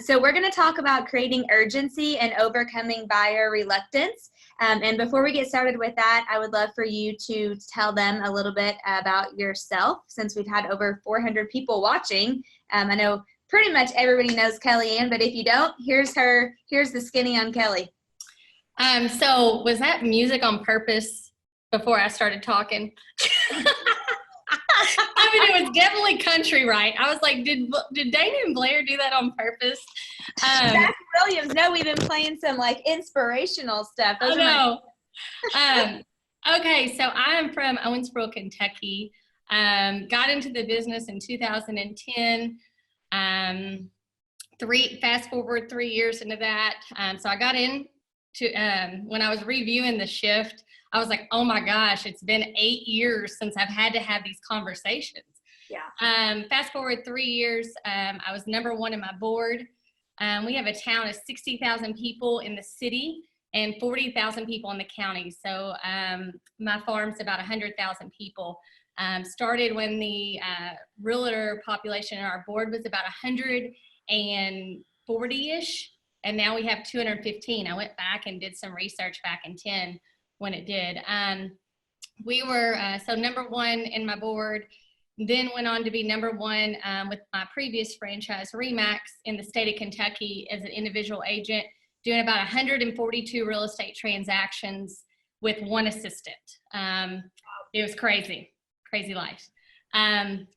So we're going to talk about creating urgency and overcoming buyer reluctance. And before we get started with that, I would love for you to tell them a little bit about yourself, since we've had over 400 people watching. I know pretty much everybody knows Kelly Ann, but if you don't, here's the skinny on Kelly. So was that music on purpose before I started talking? I mean, it was definitely country, right? I was like, did Dana and Blair do that on purpose? Zach Williams, no, we've been playing some like inspirational stuff. I know. Okay, so I am from Owensboro, Kentucky. Got into the business in 2010. Fast forward 3 years into that. So I got in when I was reviewing the shift, I was like, oh my gosh, it's been 8 years since I've had to have these conversations. Yeah. Fast forward 3 years, I was number one in my board. We have a town of 60,000 people in the city and 40,000 people in the county. So my farm's about 100,000 people. Started when the realtor population in our board was about 140-ish, and now we have 215. I went back and did some research back in 10 when it did. We were so number one in my board, then went on to be number one with my previous franchise, Remax, in the state of Kentucky as an individual agent, doing about 142 real estate transactions with one assistant. It was crazy life.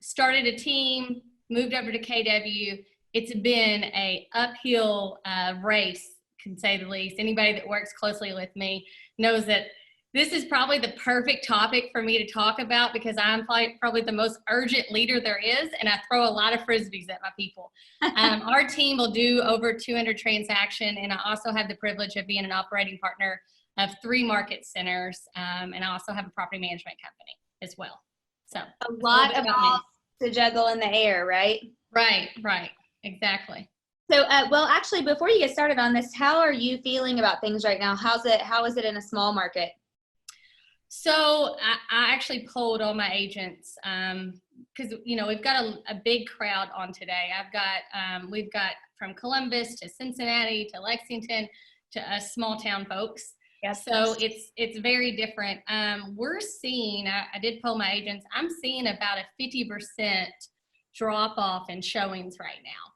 Started a team, moved over to KW. It's been a uphill race, can say the least. Anybody that works closely with me knows that this is probably the perfect topic for me to talk about, because I'm probably the most urgent leader there is, and I throw a lot of frisbees at my people. Our team will do over 200 transactions, and I also have the privilege of being an operating partner of 3 market centers, and I also have a property management company as well. So a lot of balls to juggle in the air, right? Right, exactly. So, well, actually, before you get started on this, how are you feeling about things right now? How is it in a small market? So I actually polled all my agents because, we've got a big crowd on today. We've got from Columbus to Cincinnati to Lexington to small town folks. Yes. So it's very different. We're seeing, I did poll my agents, I'm seeing about a 50% drop off in showings right now.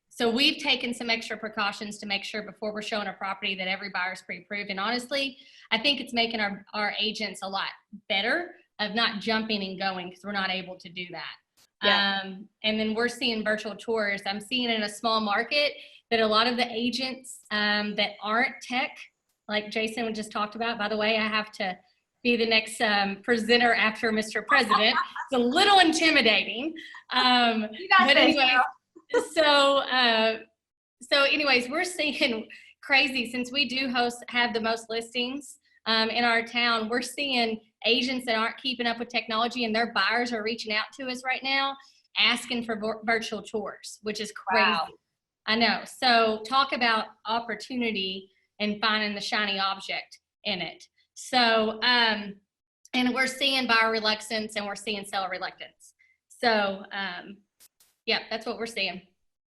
So we've taken some extra precautions to make sure before we're showing a property that every buyer's pre-approved. And honestly, I think it's making our agents a lot better of not jumping and going, because we're not able to do that. Yeah. And then we're seeing virtual tours. I'm seeing in a small market that a lot of the agents that aren't tech, like Jason just talked about, by the way, I have to be the next presenter after Mr. President. It's a little intimidating. But anyway, so anyways, we're seeing crazy, since we do have the most listings in our town. We're seeing agents that aren't keeping up with technology, and their buyers are reaching out to us right now asking for virtual tours, which is crazy. Wow. I know. So talk about opportunity and finding the shiny object in it. So and we're seeing buyer reluctance and we're seeing seller reluctance. So yeah, that's what we're seeing.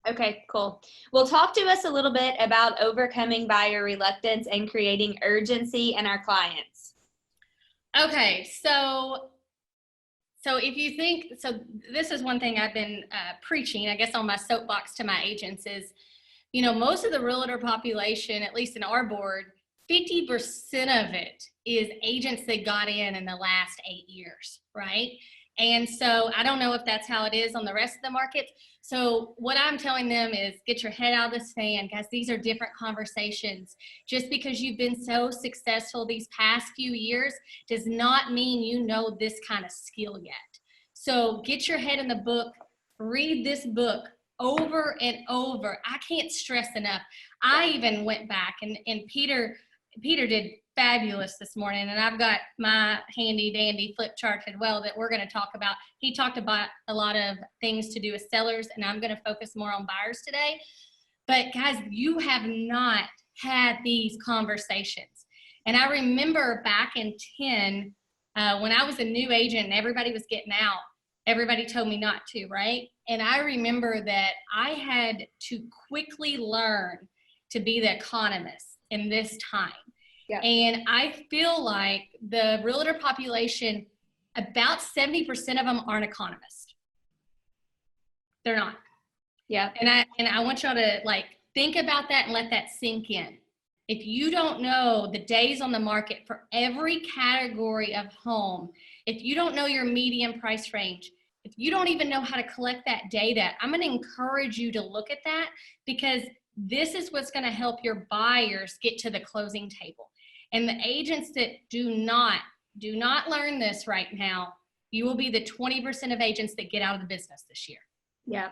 Okay, cool. Well, talk to us a little bit about overcoming buyer reluctance and creating urgency in our clients. Okay, so if you think, so this is one thing I've been preaching, I guess, on my soapbox to my agents is, most of the realtor population, at least in our board, 50% of it is agents that got in the last 8 years, right? And so I don't know if that's how it is on the rest of the market. So what I'm telling them is, get your head out of the sand, guys. These are different conversations. Just because you've been so successful these past few years does not mean you know this kind of skill yet. So get your head in the book, read this book over and over. I can't stress enough. I even went back and Peter did fabulous this morning, and I've got my handy dandy flip chart as well that we're going to talk about. He talked about a lot of things to do with sellers, and I'm going to focus more on buyers today. But guys, you have not had these conversations. And I remember back in 10, when I was a new agent and everybody was getting out, everybody told me not to, right? And I remember that I had to quickly learn to be the economist in this time. Yeah. And I feel like the realtor population, about 70% of them aren't economists. They're not. Yeah. And I want y'all to like think about that and let that sink in. If you don't know the days on the market for every category of home, if you don't know your median price range, if you don't even know how to collect that data, I'm going to encourage you to look at that, because this is what's going to help your buyers get to the closing table. And the agents that do not learn this right now, you will be the 20% of agents that get out of the business this year. Yeah.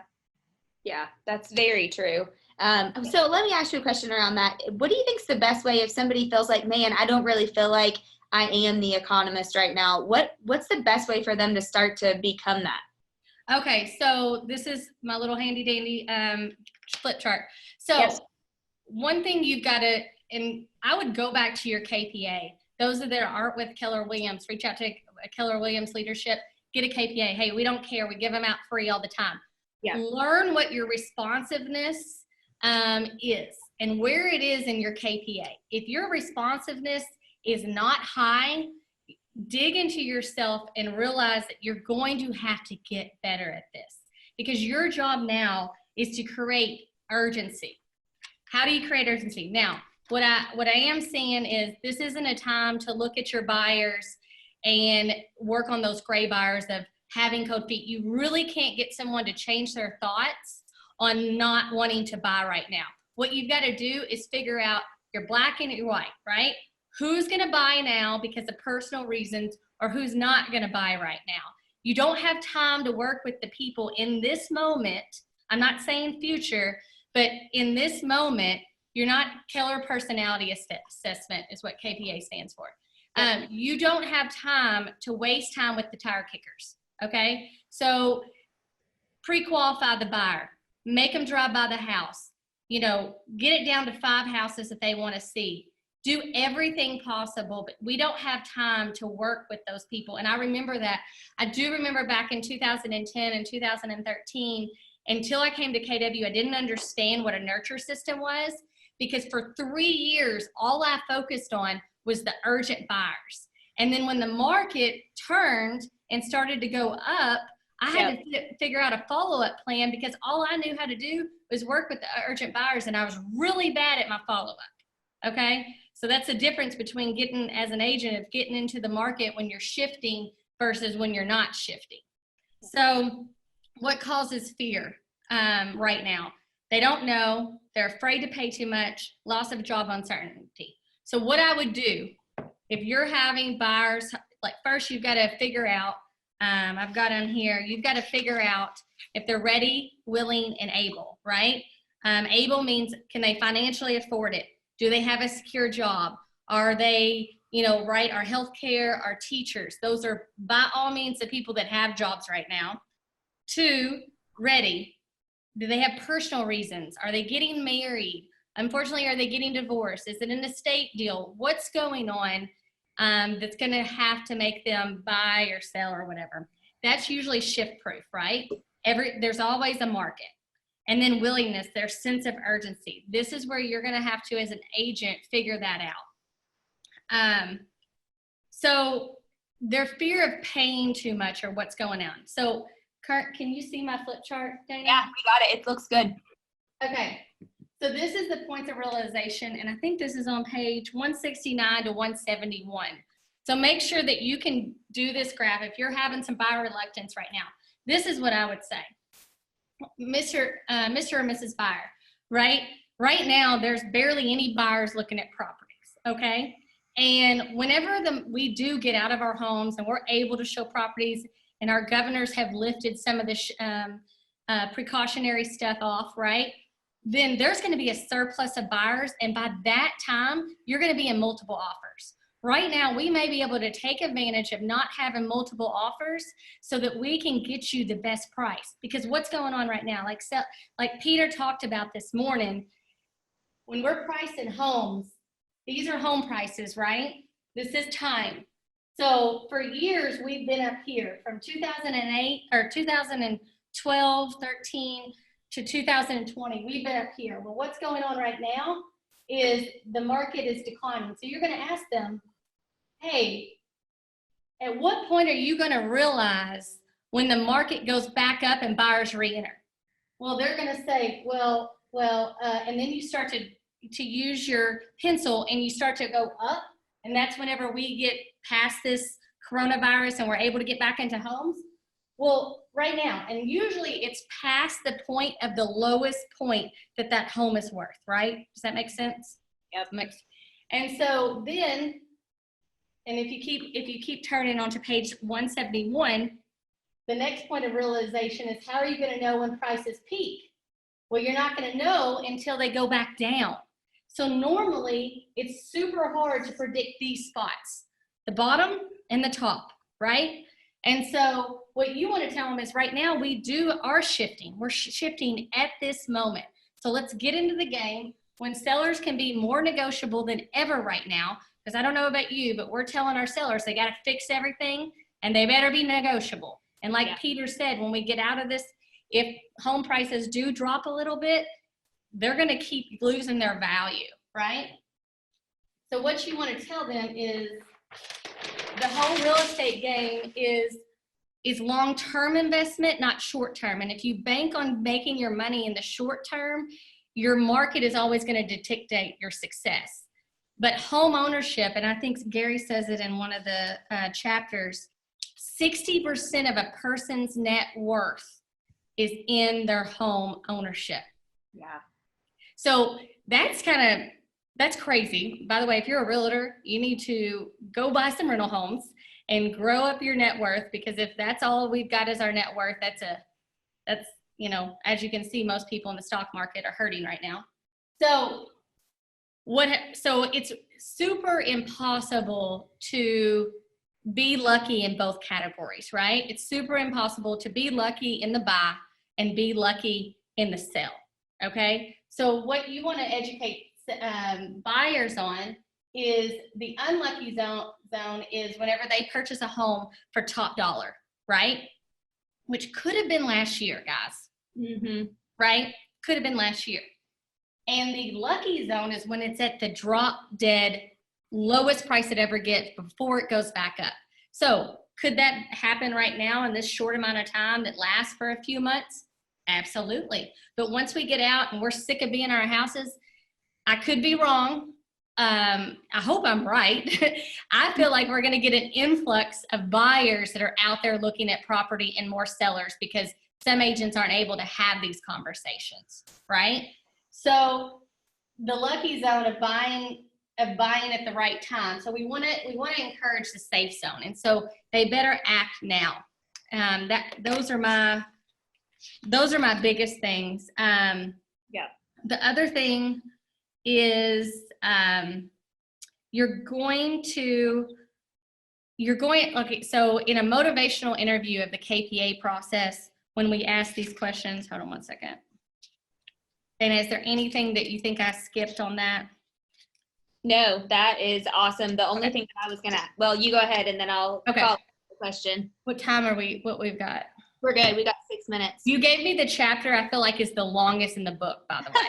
Yeah, that's very true. So let me ask you a question around that. What do you think is the best way if somebody feels like, man, I don't really feel like I am the economist right now? What's the best way for them to start to become that? Okay, so this is my little handy dandy split chart. So yes. One thing you've got to, and I would go back to your KPA. Those that aren't with Keller Williams, reach out to Keller Williams Leadership, get a KPA. Hey, we don't care. We give them out free all the time. Yeah. Learn what your responsiveness is and where it is in your KPA. If your responsiveness is not high, dig into yourself and realize that you're going to have to get better at this, because your job now is to create urgency. How do you create urgency? Now, what I am saying is this isn't a time to look at your buyers and work on those gray buyers of having cold feet. You really can't get someone to change their thoughts on not wanting to buy right now. What you've got to do is figure out your black and your white, right? Who's going to buy now because of personal reasons, or who's not going to buy right now. You don't have time to work with the people in this moment. I'm not saying future, but in this moment, you're not Keller Personality Assessment is what KPA stands for. You don't have time to waste time with the tire kickers. Okay, so pre-qualify the buyer, make them drive by the house, you know, get it down to 5 houses that they want to see. Do everything possible, but we don't have time to work with those people. And I remember that. I do remember back in 2010 and 2013, until I came to KW, I didn't understand what a nurture system was, because for 3 years, all I focused on was the urgent buyers. And then when the market turned and started to go up, I had to figure out a follow-up plan, because all I knew how to do was work with the urgent buyers, and I was really bad at my follow-up, okay? So that's the difference between getting, as an agent, of getting into the market when you're shifting versus when you're not shifting. So what causes fear right now? They don't know, they're afraid to pay too much, loss of job uncertainty. So what I would do, if you're having buyers, like first you've got to figure out, I've got on here, you've got to figure out if they're ready, willing, and able, right? Able means, can they financially afford it? Do they have a secure job? Are they, you know, right? Our healthcare, our teachers, those are by all means the people that have jobs right now. 2, ready. Do they have personal reasons? Are they getting married? Unfortunately, are they getting divorced? Is it an estate deal? What's going on that's going to have to make them buy or sell or whatever? That's usually shift proof, right? There's always a market. And then willingness, their sense of urgency. This is where you're going to have to, as an agent, figure that out. So their fear of paying too much, or what's going on. So Kurt, can you see my flip chart, Dana? Yeah, we got it. It looks good. Okay. So this is the points of realization, and I think this is on page 169 to 171. So make sure that you can do this graph if you're having some buyer reluctance right now. This is what I would say. Mr. or Mrs. Buyer, right? Right now, there's barely any buyers looking at properties, okay? And whenever we do get out of our homes and we're able to show properties, and our governors have lifted some of the precautionary stuff off, right? Then there's going to be a surplus of buyers, and by that time, you're going to be in multiple offers. Right now, we may be able to take advantage of not having multiple offers so that we can get you the best price. Because what's going on right now, like Peter talked about this morning, when we're pricing homes, these are home prices, right? This is time. So for years, we've been up here from 2008 or 2012, 13 to 2020. We've been up here. Well, what's going on right now is the market is declining. So you're going to ask them, hey, at what point are you going to realize when the market goes back up and buyers re-enter? Well, they're going to say, and then you start to use your pencil and you start to go up. And that's whenever we get past this coronavirus and we're able to get back into homes. Well, right now, and usually it's past the point of the lowest point that home is worth, right? Does that make sense? Yep. And so then, and if you keep turning onto page 171, the next point of realization is, how are you going to know when prices peak? Well, you're not going to know until they go back down. So normally it's super hard to predict these spots, the bottom and the top, right? And so what you want to tell them is, right now we are shifting. We're shifting at this moment. So let's get into the game when sellers can be more negotiable than ever right now. Because I don't know about you, but we're telling our sellers they got to fix everything and they better be negotiable. And like Peter said, when we get out of this, if home prices do drop a little bit, they're going to keep losing their value, right? So what you want to tell them is the whole real estate game is long-term investment, not short-term. And if you bank on making your money in the short term, your market is always going to dictate your success. But home ownership, and I think Gary says it in one of the chapters, 60% of a person's net worth is in their home ownership. Yeah. So that's crazy. By the way, if you're a realtor, you need to go buy some rental homes and grow up your net worth, because if that's all we've got as our net worth, that's as you can see, most people in the stock market are hurting right now. So it's super impossible to be lucky in both categories, right? It's super impossible to be lucky in the buy and be lucky in the sell, okay? So what you want to educate buyers on is the unlucky zone is whenever they purchase a home for top dollar, right? Which could have been last year, guys. Mm-hmm. Right? Could have been last year. And the lucky zone is when it's at the drop dead lowest price it ever gets before it goes back up. So could that happen right now in this short amount of time that lasts for a few months? Absolutely. But once we get out and we're sick of being in our houses, I could be wrong. I hope I'm right. I feel like we're going to get an influx of buyers that are out there looking at property and more sellers, because some agents aren't able to have these conversations, right? So the lucky zone of buying at the right time. So we want to encourage the safe zone, and so they better act now. Those are my biggest things. The other thing is okay, so in a motivational interview of the KPA process, when we ask these questions, hold on one second. And is there anything that you think I skipped on that? No, that is awesome. The only thing that I was well, you go ahead and then I'll follow the question. What time are we, what we've got? We're good. We got 6 minutes. You gave me the chapter I feel like is the longest in the book, by the way.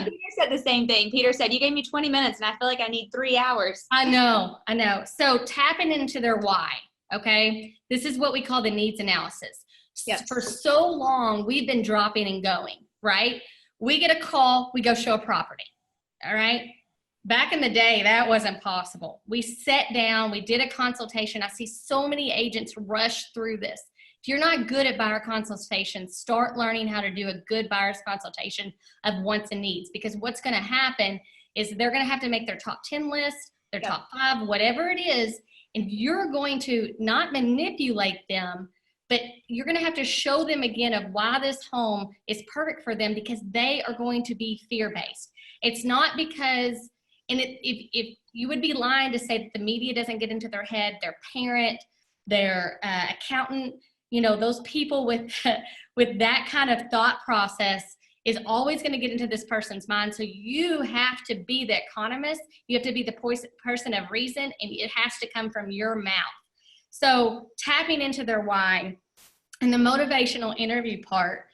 Peter said the same thing. Peter said, you gave me 20 minutes and I feel like I need 3 hours. I know. So tapping into their why, okay? This is what we call the needs analysis. Yep. For so long, we've been dropping and going, right? We get a call, we go show a property, all right? Back in the day, that wasn't possible. We sat down, we did a consultation. I see so many agents rush through this. If you're not good at buyer consultations, start learning how to do a good buyer's consultation of wants and needs, because what's going to happen is they're going to have to make their top 10 list, their top 5, whatever it is, and you're going to not manipulate them, but you're going to have to show them again of why this home is perfect for them, because they are going to be fear-based. It's not because, and if you would be lying to say that the media doesn't get into their head, their parent, their accountant, those people with that kind of thought process, is always going to get into this person's mind. So you have to be the economist. You have to be the person of reason, and it has to come from your mouth. So tapping into their why and the motivational interview part,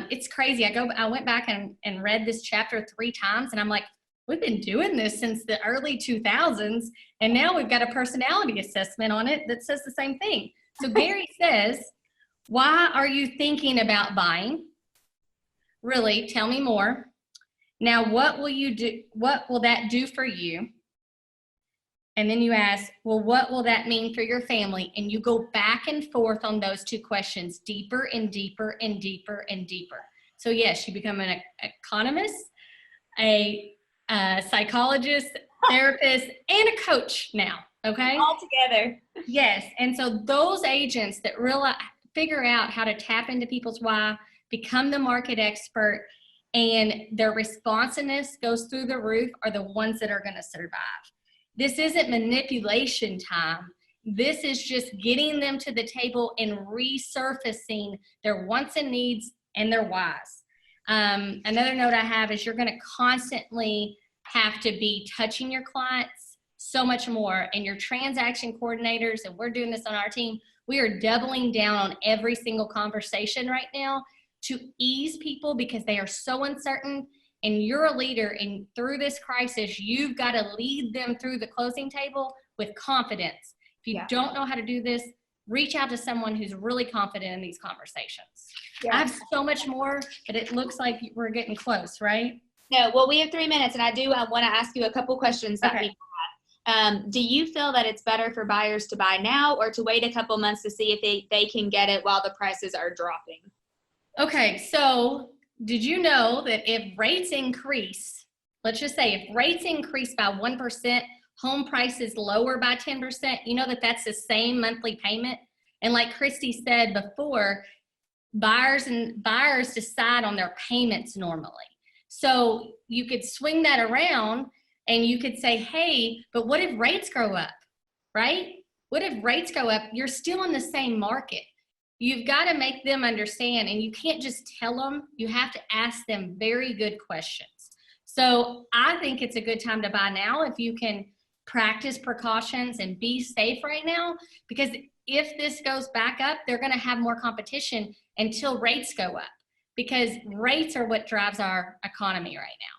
it's crazy. I went back and read this chapter 3 times, and I'm like, we've been doing this since the early 2000s, and now we've got a personality assessment on it that says the same thing. So Gary says, why are you thinking about buying? Really, tell me more. Now, what will you do? What will that do for you? And then you ask, well, what will that mean for your family? And you go back and forth on those 2 questions, deeper and deeper and deeper and deeper. So yes, you become an economist, a psychologist, therapist, and a coach now, okay? All together. Yes, and so those agents that really figure out how to tap into people's why, become the market expert, and their responsiveness goes through the roof are the ones that are going to survive. This isn't manipulation time. This is just getting them to the table and resurfacing their wants and needs and their whys. Another note I have is you're going to constantly have to be touching your clients so much more, and your transaction coordinators, and we're doing this on our team, we are doubling down on every single conversation right now to ease people because they are so uncertain, and you're a leader, and through this crisis, you've got to lead them through the closing table with confidence. If you don't know how to do this, reach out to someone who's really confident in these conversations. Yeah. I have so much more, but it looks like we're getting close, right? No, well, we have 3 minutes, and I do want to ask you a couple questions that people have. Do you feel that it's better for buyers to buy now or to wait a couple months to see if they can get it while the prices are dropping? Okay, so did you know that if rates increase, let's just say if rates increase by 1%, home prices lower by 10%, you know that that's the same monthly payment? And like Christy said before, buyers decide on their payments normally. So you could swing that around and you could say, hey, but what if rates go up, right? What if rates go up? You're still in the same market. You've got to make them understand, and you can't just tell them. You have to ask them very good questions. So I think it's a good time to buy now if you can practice precautions and be safe right now, because if this goes back up, they're going to have more competition until rates go up, because rates are what drives our economy right now.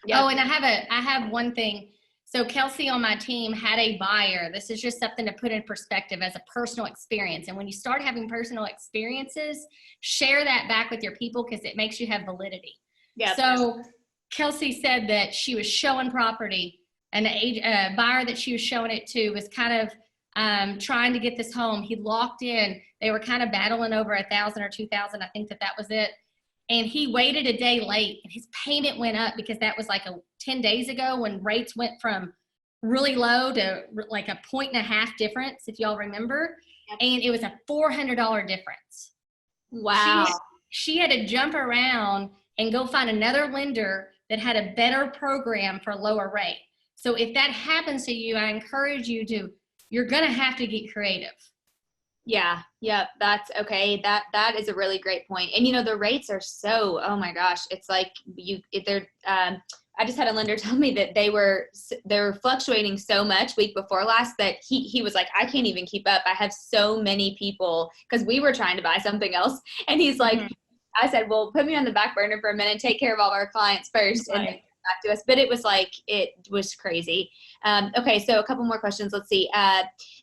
Yep. Oh, and I have one thing. So Kelsey on my team had a buyer. This is just something to put in perspective as a personal experience. And when you start having personal experiences, share that back with your people because it makes you have validity. Yep. So Kelsey said that she was showing property, and a buyer that she was showing it to was kind of trying to get this home. He locked in. They were kind of battling over $1,000 or $2,000. I think that was it. And he waited a day late, and his payment went up because that was like 10 days ago when rates went from really low to like 1.5 point difference, if y'all remember. And it was a $400 difference. Wow. She had to jump around and go find another lender that had a better program for a lower rate. So if that happens to you, I encourage you you're going to have to get creative. Yeah. That's okay. That is a really great point. And the rates are so, oh my gosh, it's like I just had a lender tell me that they were fluctuating so much week before last that he was like, I can't even keep up. I have so many people, because we were trying to buy something else. And he's like, I said, well, put me on the back burner for a minute, take care of all our clients first. Right. And then back to us. But it was crazy. Okay, so a couple more questions. Let's see.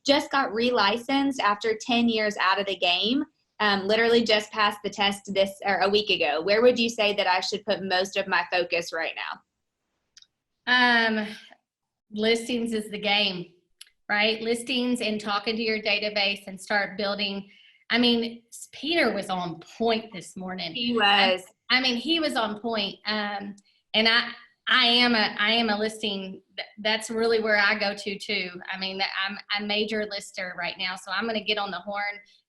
Just got relicensed after 10 years out of the game. Literally just passed the test a week ago. Where would you say that I should put most of my focus right now? Listings is the game, right? Listings and talking to your database and start building. I mean, Peter was on point this morning. He was. He was on point. And I am a listing. That's really where I go to too. I'm a major lister right now, so I'm going to get on the horn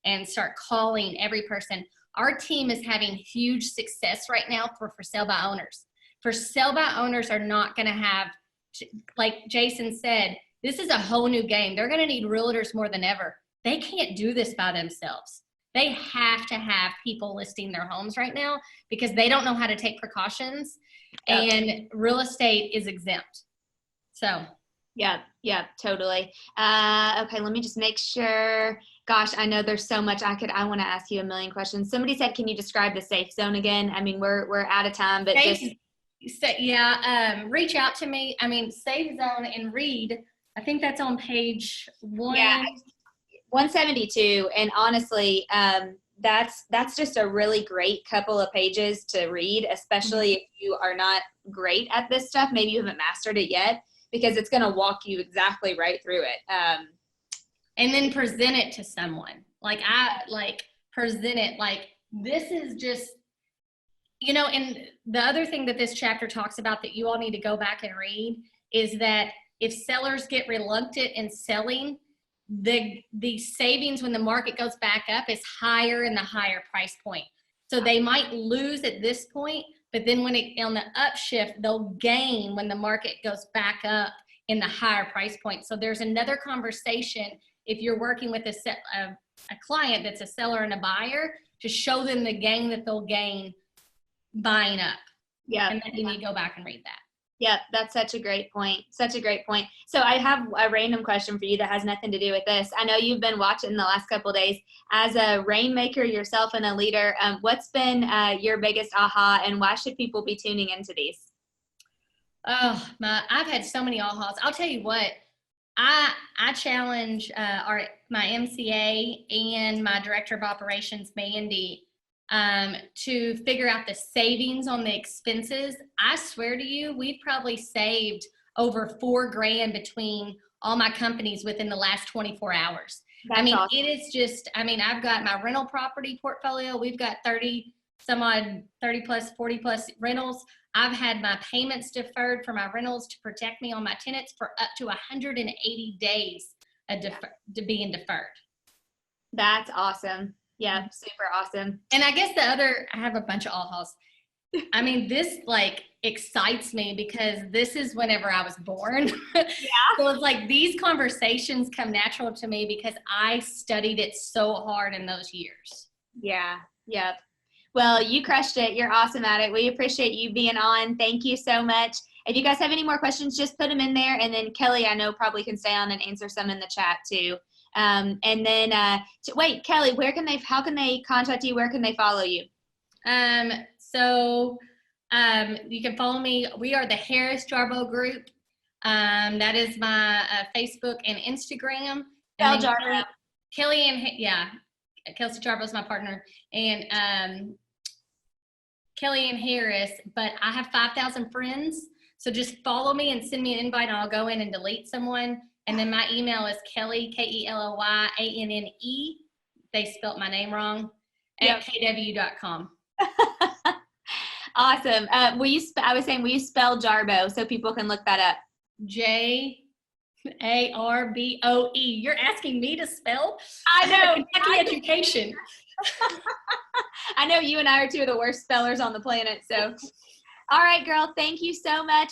and start calling every person. Our team is having huge success right now for sale by owners. For sale by owners are not going to have, like Jason said, this is a whole new game. They're going to need realtors more than ever. They can't do this by themselves. they have to have people listing their homes right now because they don't know how to take precautions, and real estate is exempt. So. Yeah, totally. Okay, let me just make sure. Gosh, I know there's so much I want to ask you a million questions. Somebody said, can you describe the safe zone again? I mean, we're out of time, but reach out to me. I mean, Safe Zone and read. I think that's on page 172. And honestly, that's just a really great couple of pages to read, especially if you are not great at this stuff. Maybe you haven't mastered it yet, because it's going to walk you exactly right through it. And then present it to someone. Present it like, this is just, and the other thing that this chapter talks about that you all need to go back and read is that if sellers get reluctant in selling, the savings when the market goes back up is higher in the higher price point. So they might lose at this point, but then when on the upshift, they'll gain when the market goes back up in the higher price point. So there's another conversation if you're working with a client that's a seller and a buyer, to show them the gain that they'll gain buying up. Yeah. And then you need to go back and read that. Yeah, that's such a great point. Such a great point. So I have a random question for you that has nothing to do with this. I know you've been watching the last couple of days. As a rainmaker yourself and a leader, what's been your biggest aha, and why should people be tuning into these? Oh, I've had so many ahas. I'll tell you what, I challenge my MCA and my director of operations, Mandy, to figure out the savings on the expenses. I swear to you, we've probably saved over $4,000 between all my companies within the last 24 hours. That's awesome. It is just, I've got my rental property portfolio. We've got 30 plus, 40 plus rentals. I've had my payments deferred for my rentals to protect me on my tenants for up to 180 days to being deferred. That's awesome. Yeah, super awesome. And I guess I have a bunch of ahas. This excites me because this is whenever I was born. Yeah. So it's like these conversations come natural to me because I studied it so hard in those years. Yeah. Yep. Well, you crushed it. You're awesome at it. We appreciate you being on. Thank you so much. If you guys have any more questions, just put them in there. And then Kelly, I know, probably can stay on and answer some in the chat too. And then, wait, Kelly, how can they contact you? Where can they follow you? So you can follow me. We are the Harris Jarbo Group. That is my Facebook and Instagram. Spell Jarbo. Kelly and, Kelsey Jarbo is my partner. And Kelly and Harris, but I have 5,000 friends. So just follow me and send me an invite, and I'll go in and delete someone. And then my email is Kelly, KELLYANNE. They spelt my name wrong, at kw.com. Awesome. Will you spell Jarbo so people can look that up? JARBOE. You're asking me to spell? I know. Kentucky education. I know you and I are two of the worst spellers on the planet. So, all right, girl. Thank you so much.